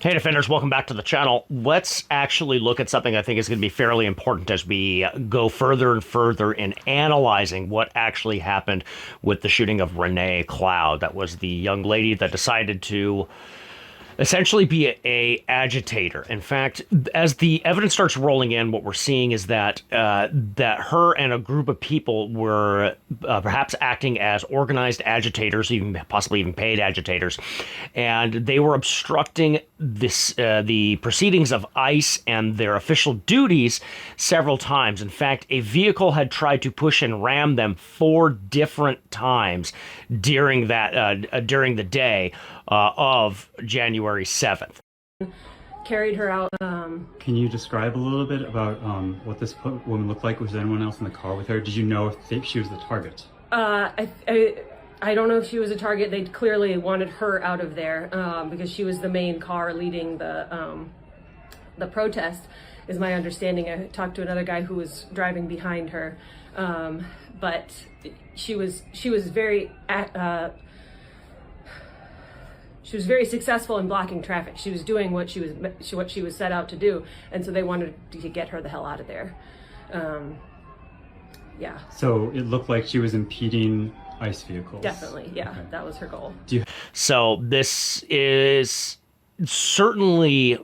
Hey Defenders, welcome back to the channel. Let's actually look at something I think is going to be fairly important as we go further and further in analyzing what actually happened with the shooting of Renee Cloud. That was the young lady that decided to essentially be a agitator. In fact, as the evidence starts rolling in, what we're seeing is that that her and a group of people were perhaps acting as organized agitators, even possibly even paid agitators, and they were obstructing the proceedings of ICE and their official duties several times. In fact, a vehicle had tried to push and ram them 4 different times during during the day of January 7th. Carried her out. Can you describe a little bit about what this woman looked like? Was there anyone else in the car with her? Did you know if she was the target? I don't know if she was a target. They clearly wanted her out of there because she was the main car leading the protest, is my understanding. I talked to another guy who was driving behind her, but she was very successful in blocking traffic. She was doing what she was set out to do, and so they wanted to get her the hell out of there. Yeah. So it looked like she was impeding ICE vehicles. Definitely, yeah. Okay. That was her goal. So this is certainly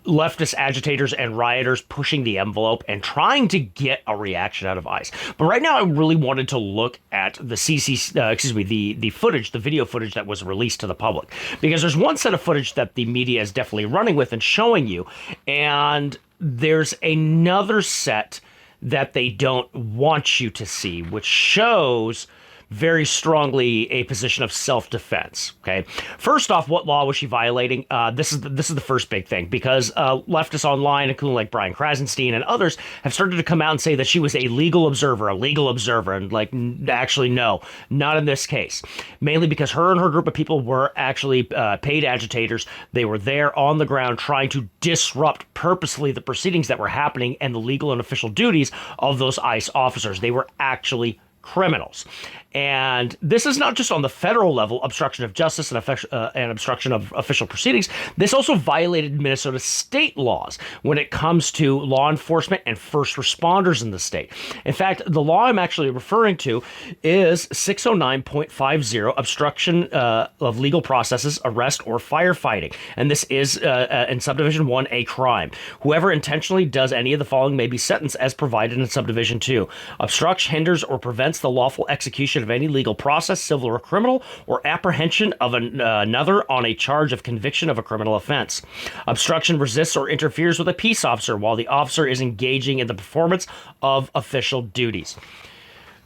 leftist agitators and rioters pushing the envelope and trying to get a reaction out of ICE. But right now, I really wanted to look at the the footage, the video footage that was released to the public, because there's one set of footage that the media is definitely running with and showing you, and there's another set that they don't want you to see, which shows very strongly a position of self-defense. Okay, first off, what law was she violating? This is the first big thing, because leftists online, including like Brian Krasenstein and others, have started to come out and say that she was a legal observer, and like actually no, not in this case. Mainly because her and her group of people were actually paid agitators. They were there on the ground trying to disrupt purposely the proceedings that were happening and the legal and official duties of those ICE officers. They were actually criminals. And this is not just on the federal level, obstruction of justice and obstruction of official proceedings. This also violated Minnesota state laws when it comes to law enforcement and first responders in the state. In fact, the law I'm actually referring to is 609.50, obstruction of legal processes, arrest, or firefighting. And this is, in Subdivision 1, a crime. Whoever intentionally does any of the following may be sentenced as provided in Subdivision 2. Obstructs, hinders, or prevents the lawful execution of any legal process, civil or criminal, or apprehension of another on a charge of conviction of a criminal offense. Obstruction resists or interferes with a peace officer while the officer is engaging in the performance of official duties.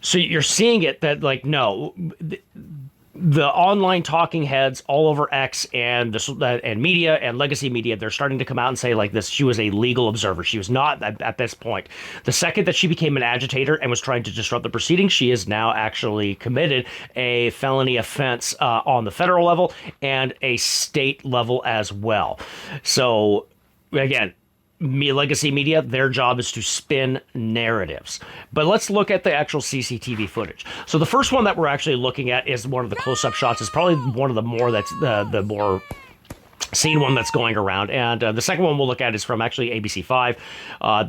So you're seeing it that, like, no, the online talking heads all over X and media and legacy media, they're starting to come out and say like this, she was a legal observer. She was not at this point. The second that she became an agitator and was trying to disrupt the proceedings, she is now actually committed a felony offense on the federal level and a state level as well. So again, legacy media, their job is to spin narratives. But let's look at the actual CCTV footage. So the first one that we're actually looking at is one of the close-up shots. It's probably one of the more the more seen one that's going around. And the second one we'll look at is from actually ABC5.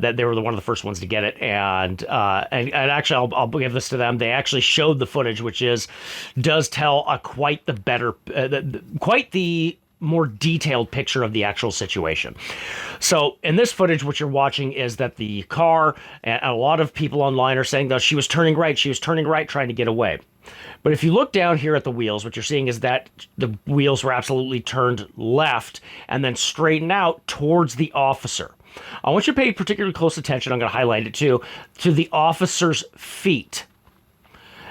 That they were one of the first ones to get it. And actually, I'll give this to them. They actually showed the footage, which does tell quite the more detailed picture of the actual situation. So in this footage, what you're watching is that the car, and a lot of people online are saying that she was turning right, trying to get away. But if you look down here at the wheels, what you're seeing is that the wheels were absolutely turned left and then straightened out towards the officer. I want you to pay particularly close attention, I'm going to highlight it too, to the officer's feet.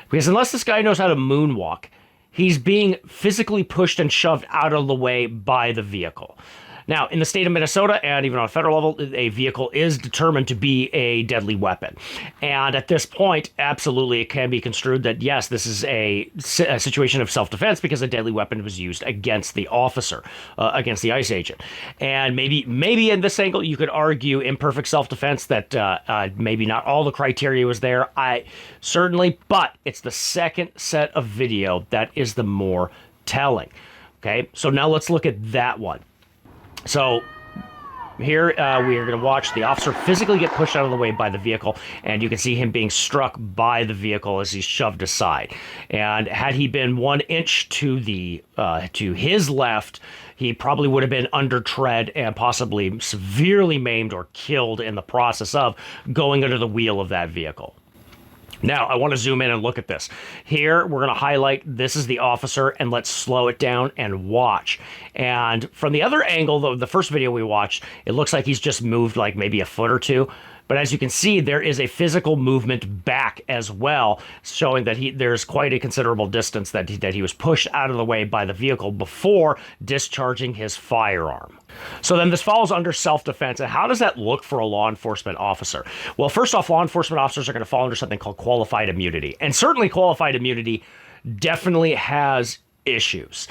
Because unless this guy knows how to moonwalk, he's being physically pushed and shoved out of the way by the vehicle. Now, in the state of Minnesota, and even on a federal level, a vehicle is determined to be a deadly weapon. And at this point, absolutely, it can be construed that, yes, this is a situation of self-defense because a deadly weapon was used against the officer, against the ICE agent. And maybe in this angle, you could argue imperfect self-defense, that maybe not all the criteria was there. Certainly, but it's the second set of video that is the more telling. Okay, so now let's look at that one. So here we are going to watch the officer physically get pushed out of the way by the vehicle, and you can see him being struck by the vehicle as he's shoved aside. And had he been 1 inch to his left, he probably would have been under tread and possibly severely maimed or killed in the process of going under the wheel of that vehicle. Now, I want to zoom in and look at this. Here, we're going to highlight this is the officer, and let's slow it down and watch. And from the other angle, the first video we watched, it looks like he's just moved like maybe a foot or two. But as you can see, there is a physical movement back as well, showing that there's quite a considerable distance that he was pushed out of the way by the vehicle before discharging his firearm. So then this falls under self-defense. And how does that look for a law enforcement officer? Well, first off, law enforcement officers are going to fall under something called qualified immunity. And certainly qualified immunity definitely has issues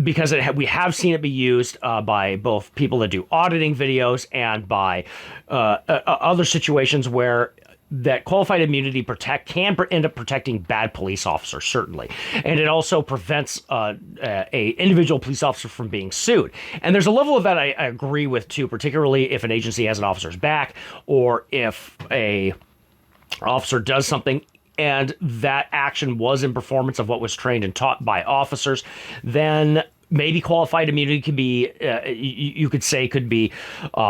because we have seen it be used by both people that do auditing videos and by other situations where that qualified immunity can end up protecting bad police officers, certainly. And it also prevents a individual police officer from being sued. And there's a level of that I agree with, too, particularly if an agency has an officer's back or if a officer does something and that action was in performance of what was trained and taught by officers, then maybe qualified immunity can be, you could say, could be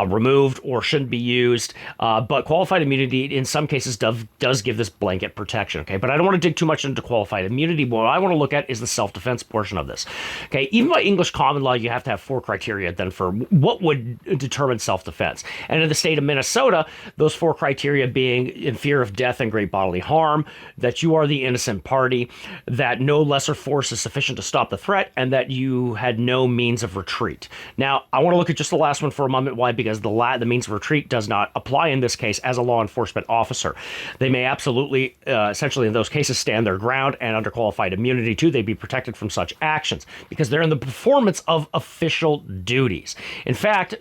removed or shouldn't be used. But qualified immunity, in some cases, does give this blanket protection. Okay, but I don't want to dig too much into qualified immunity. What I want to look at is the self-defense portion of this. Okay, even by English common law, you have to have 4 criteria then for what would determine self-defense. And in the state of Minnesota, those 4 criteria being in fear of death and great bodily harm, that you are the innocent party, that no lesser force is sufficient to stop the threat, and that you had no means of retreat. Now, I want to look at just the last one for a moment. Why? Because the means of retreat does not apply in this case as a law enforcement officer. They may absolutely, essentially in those cases, stand their ground, and under qualified immunity too, they'd be protected from such actions because they're in the performance of official duties. In fact,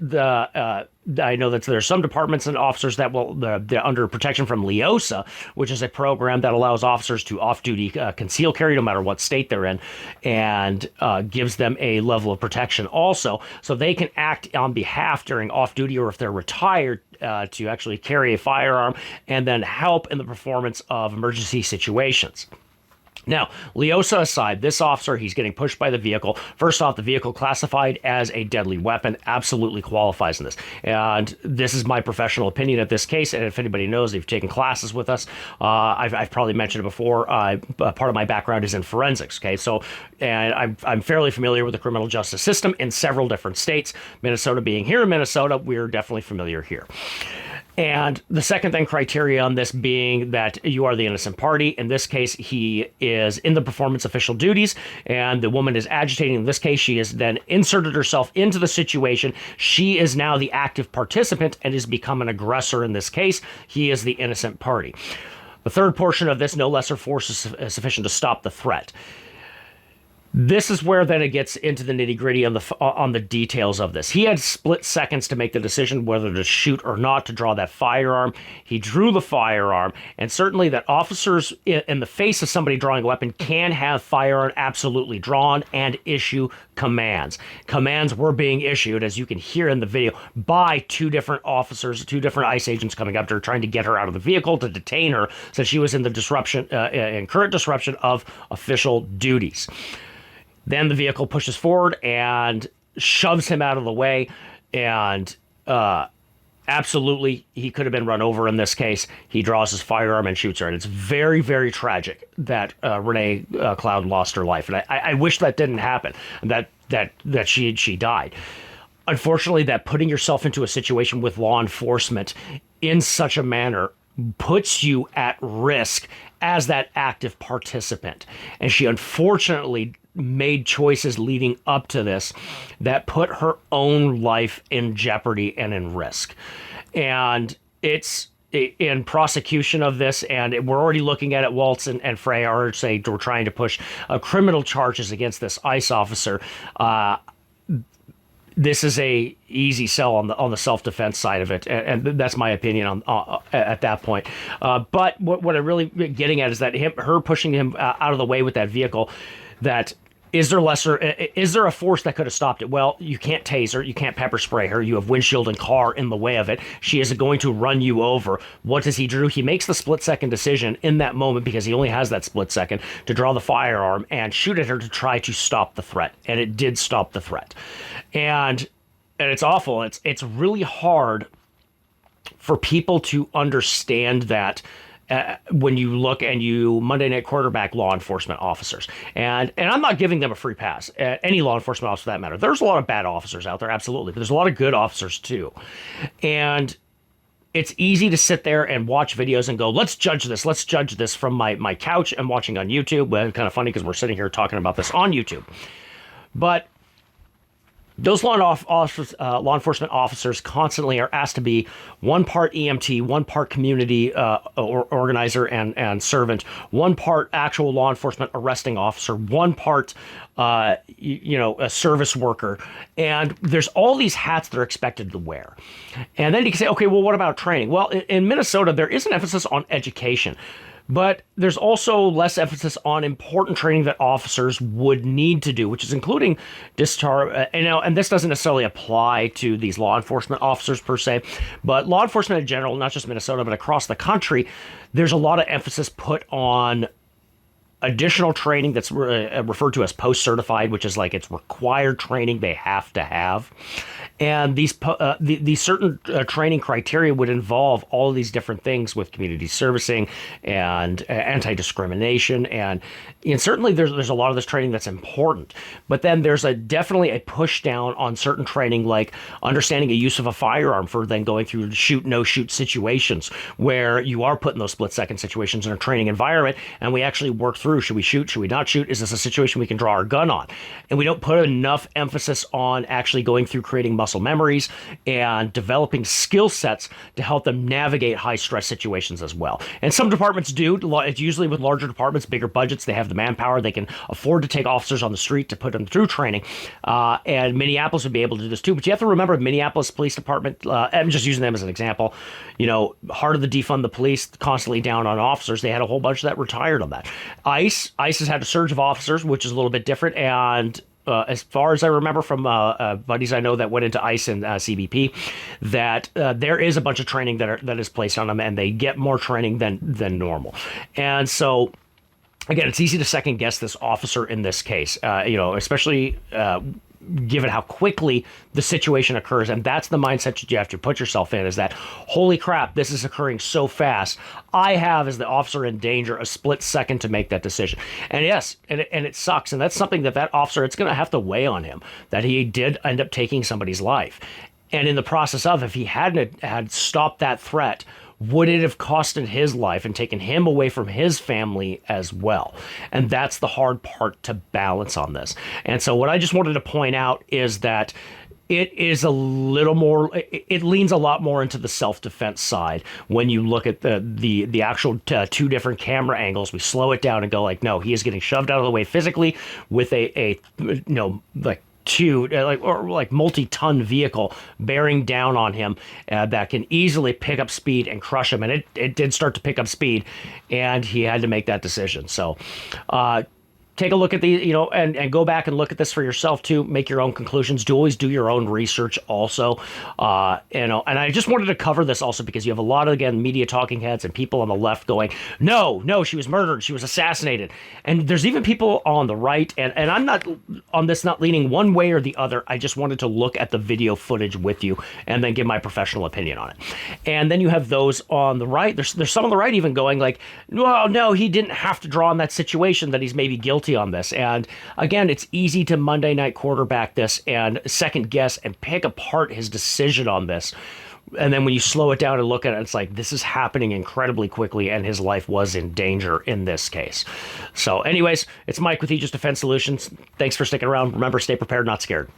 I know that there's some departments and officers that they're under protection from LEOSA, which is a program that allows officers to off-duty conceal carry no matter what state they're in, and gives them a level of protection also, so they can act on behalf during off-duty or if they're retired to actually carry a firearm and then help in the performance of emergency situations. Now, LEOSA aside, this officer, he's getting pushed by the vehicle. First off, the vehicle classified as a deadly weapon absolutely qualifies in this. And this is my professional opinion of this case. And if anybody knows, they've taken classes with us. I've probably mentioned it before. Part of my background is in forensics. Okay, so and I'm fairly familiar with the criminal justice system in several different states. Minnesota being here in Minnesota, we're definitely familiar here. And the second thing criteria on this being that you are the innocent party. In this case, he is in the performance official duties and the woman is agitating. In this case, she has then inserted herself into the situation. She is now the active participant and has become an aggressor in this case. He is the innocent party. The third portion of this, no lesser force is sufficient to stop the threat. This is where then it gets into the nitty-gritty on the details of this. He had split seconds to make the decision whether to shoot or not to draw that firearm. He drew the firearm, and certainly that officers in the face of somebody drawing a weapon can have firearm absolutely drawn and issue commands. Commands were being issued, as you can hear in the video, by 2 different officers, 2 different ICE agents coming up to her, trying to get her out of the vehicle to detain her since she was in the current disruption of official duties. Then the vehicle pushes forward and shoves him out of the way, and absolutely, he could have been run over in this case. He draws his firearm and shoots her, and it's very, very tragic that Renee Cloud lost her life, and I wish that didn't happen, that she died. Unfortunately, that putting yourself into a situation with law enforcement in such a manner puts you at risk as that active participant, and she unfortunately made choices leading up to this that put her own life in jeopardy and in risk. And it's in prosecution of this, and we're already looking at it. Waltz and Frey are saying we're trying to push criminal charges against this ICE officer. This is a easy sell on the self-defense side of it, and that's my opinion on at that point. But what I'm really getting at is that her pushing him out of the way with that vehicle, that Is there a force that could have stopped it? Well, you can't tase her, you can't pepper spray her, you have windshield and car in the way of it. She is going to run you over. What does he do? He makes the split-second decision in that moment, because he only has that split second, to draw the firearm and shoot at her to try to stop the threat. And it did stop the threat. And it's awful. It's really hard for people to understand that. When you look and you Monday night quarterback law enforcement officers, and I'm not giving them a free pass, any law enforcement officer for that matter. There's a lot of bad officers out there, absolutely, but there's a lot of good officers too. And it's easy to sit there and watch videos and go, let's judge this from my couch and watching on YouTube. Well, kind of funny because we're sitting here talking about this on YouTube. But those law enforcement officers constantly are asked to be one part EMT, one part community organizer and servant, one part actual law enforcement arresting officer, one part, a service worker. And there's all these hats they're expected to wear. And then you can say, okay, well, what about training? Well, in Minnesota, there is an emphasis on education. But there's also less emphasis on important training that officers would need to do, which is including discharge. And this doesn't necessarily apply to these law enforcement officers per se, but law enforcement in general, not just Minnesota, but across the country, there's a lot of emphasis put on additional training that's referred to as post-certified, which is like it's required training they have to have. And these certain training criteria would involve all of these different things with community servicing and anti-discrimination. And certainly there's a lot of this training that's important. But then there's definitely a push down on certain training, like understanding the use of a firearm for then going through shoot, no shoot situations where you are put in those split-second situations in a training environment. And we actually work through, should we shoot? Should we not shoot? Is this a situation we can draw our gun on? And we don't put enough emphasis on actually going through creating muscle memories and developing skill sets to help them navigate high stress situations as well. And some departments do. It's usually with larger departments, bigger budgets. They have the manpower. They can afford to take officers on the street to put them through training. And Minneapolis would be able to do this too. But you have to remember, the Minneapolis Police Department, I'm just using them as an example, heart of the defund the police, constantly down on officers. They had a whole bunch that retired on that. ICE has had a surge of officers, which is a little bit different. And as far as I remember from buddies I know that went into ICE and CBP, that there is a bunch of training that is placed on them, and they get more training than normal. And so, again, it's easy to second guess this officer in this case, especially given how quickly the situation occurs. And that's the mindset that you have to put yourself in, is that, holy crap, this is occurring so fast. I have, as the officer in danger, a split second to make that decision. And yes, and it sucks. And that's something that officer, it's going to have to weigh on him, that he did end up taking somebody's life. And in the process of, if he hadn't had stopped that threat, would it have costed his life and taken him away from his family as well? And that's the hard part to balance on this. And so what I just wanted to point out is that it is a little more, it leans a lot more into the self-defense side. When you look at the actual two different camera angles, we slow it down and go like, no, he is getting shoved out of the way physically with a multi-ton vehicle bearing down on him that can easily pick up speed and crush him. And it did start to pick up speed, and he had to make that decision. So take a look at the, and go back and look at this for yourself too. Make your own conclusions. Always do your own research also. And I just wanted to cover this also because you have a lot of, again, media talking heads and people on the left going, no, she was murdered. She was assassinated. And there's even people on the right. And I'm not on this, not leaning one way or the other. I just wanted to look at the video footage with you and then give my professional opinion on it. And then you have those on the right. There's some on the right even going like, well, no, he didn't have to draw on that situation, that he's maybe guilty on this. And again, it's easy to Monday night quarterback this and second guess and pick apart his decision on this. And then when you slow it down and look at it, it's like, this is happening incredibly quickly, and his life was in danger in this case. So anyways, it's Mike with Aegis Defense Solutions. Thanks for sticking around. Remember, stay prepared, not scared.